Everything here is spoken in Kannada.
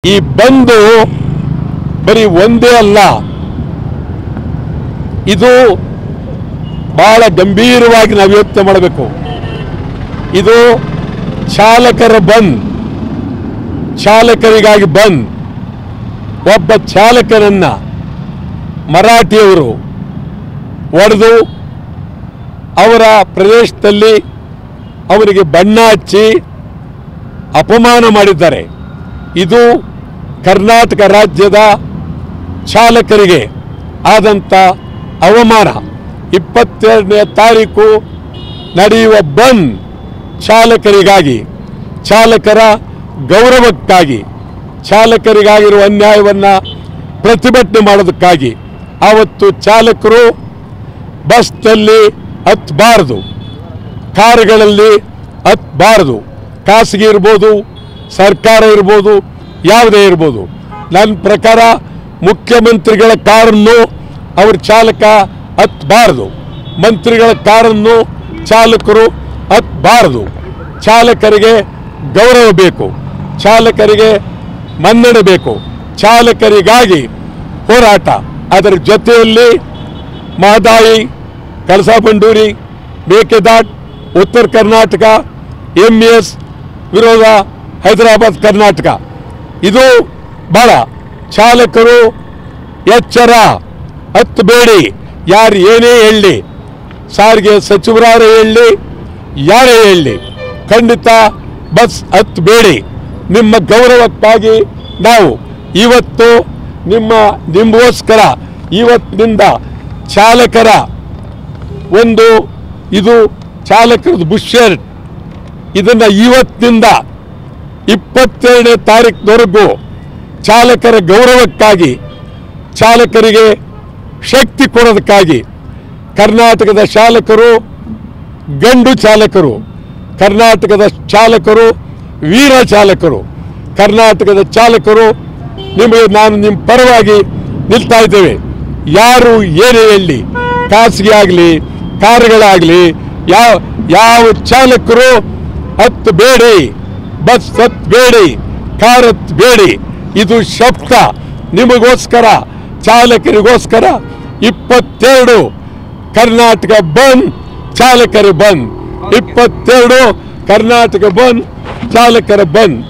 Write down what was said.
ಈ ಬಂದು ಬರೀ ಒಂದೇ ಅಲ್ಲ, ಇದು ಬಹಳ ಗಂಭೀರವಾಗಿ ನಾವು ಯೋಚನೆ ಮಾಡಬೇಕು. ಇದು ಚಾಲಕರ ಬಂದ್, ಚಾಲಕರಿಗಾಗಿ ಬಂದ್. ಒಬ್ಬ ಚಾಲಕನನ್ನ ಮರಾಠಿಯವರು ಹೊಡೆದು ಅವರ ಪ್ರದೇಶದಲ್ಲಿ ಅವರಿಗೆ ಬಣ್ಣ ಹಚ್ಚಿ ಅಪಮಾನ ಮಾಡಿದ್ದಾರೆ. ಇದು ಕರ್ನಾಟಕ ರಾಜ್ಯದ ಚಾಲಕರಿಗೆ ಆದಂಥ ಅವಮಾನ. 22ನೇ ತಾರೀಕು ನಡೆಯುವ ಬಂದ್ ಚಾಲಕರಿಗಾಗಿ, ಚಾಲಕರ ಗೌರವಕ್ಕಾಗಿ, ಚಾಲಕರಿಗಾಗಿರುವ ಅನ್ಯಾಯವನ್ನು ಪ್ರತಿಭಟನೆ ಮಾಡೋದಕ್ಕಾಗಿ. ಆವತ್ತು ಚಾಲಕರು ಬಸ್ನಲ್ಲಿ ಹತ್ತಬಾರದು, ಕಾರುಗಳಲ್ಲಿ ಹತ್ತಬಾರದು. ಖಾಸಗಿ ಇರ್ಬೋದು, ಸರ್ಕಾರ ಇರ್ಬೋದು, ಯಾವುದೇ ಇರ್ಬೋದು. ನನ್ನ ಪ್ರಕಾರ ಮುಖ್ಯಮಂತ್ರಿಗಳ ಕಾರನ್ನು ಅವ್ರ ಚಾಲಕ ಹತ್ತಬಾರದು, ಮಂತ್ರಿಗಳ ಕಾರನ್ನು ಚಾಲಕರು ಹತ್ತಬಾರದು. ಚಾಲಕರಿಗೆ ಗೌರವ ಬೇಕು, ಚಾಲಕರಿಗೆ ಮನ್ನಣೆ ಬೇಕು, ಚಾಲಕರಿಗಾಗಿ ಹೋರಾಟ. ಅದರ ಜೊತೆಯಲ್ಲಿ ಮಹದಾಯಿ, ಕಳಸಾ ಬಂಡೂರಿ, ಮೇಕೆದಾಟು, ಉತ್ತರ ಕರ್ನಾಟಕ, MES ವಿರೋಧ ಹೈದರಾಬಾದ್ ಕರ್ನಾಟಕ, ಇದು ಬಹಳ. ಚಾಲಕರು ಎಚ್ಚರ, ಹತ್ತಬೇಡಿ. ಯಾರು ಏನೇ ಹೇಳಲಿ, ಸಾರಿಗೆ ಸಚಿವರಾರೇ ಹೇಳಲಿ, ಯಾರೇ ಹೇಳಲಿ, ಖಂಡಿತ ಬಸ್ ಹತ್ತಬೇಡಿ. ನಿಮ್ಮ ಗೌರವಕ್ಕಾಗಿ ನಾವು ಇವತ್ತು ನಿಮಗೋಸ್ಕರ ಇವತ್ತಿನಿಂದ ಚಾಲಕರ ಒಂದು ಇದು ಚಾಲಕರದ್ದು ಬುಷರ್ಟ್, ಇದನ್ನು ಇವತ್ತಿನಿಂದ 22ನೇ ತಾರೀಕಿನವರೆಗೂ ಚಾಲಕರ ಗೌರವಕ್ಕಾಗಿ, ಚಾಲಕರಿಗೆ ಶಕ್ತಿ ಕೊಡೋದಕ್ಕಾಗಿ ಕರ್ನಾಟಕದ ಚಾಲಕರು ಗಂಡು ಚಾಲಕರು, ಕರ್ನಾಟಕದ ಚಾಲಕರು ವೀರ ಚಾಲಕರು, ಕರ್ನಾಟಕದ ಚಾಲಕರು ನಾನು ನಿಮ್ಮ ಪರವಾಗಿ ನಿಲ್ತಾ ಇದ್ದೇವೆ. ಯಾರು ಏನೇ ಹೇಳಲಿ, ಖಾಸಗಿ ಆಗಲಿ, ಕಾರುಗಳಾಗಲಿ, ಯಾವ ಚಾಲಕರು ಹತ್ತಬೇಡಿ, ಬಸ್ ಹತ್ತಬೇಡಿ, ಕಾರ್ ಹತ್ತಬೇಡಿ. ಇದು ಶಬ್ದ ನಿಮಗೋಸ್ಕರ, ಚಾಲಕರಿಗೋಸ್ಕರ. 22 ಕರ್ನಾಟಕ ಬಂದ್, ಚಾಲಕರ ಬಂದ್. 22 ಕರ್ನಾಟಕ ಬಂದ್, ಚಾಲಕರ ಬಂದ್.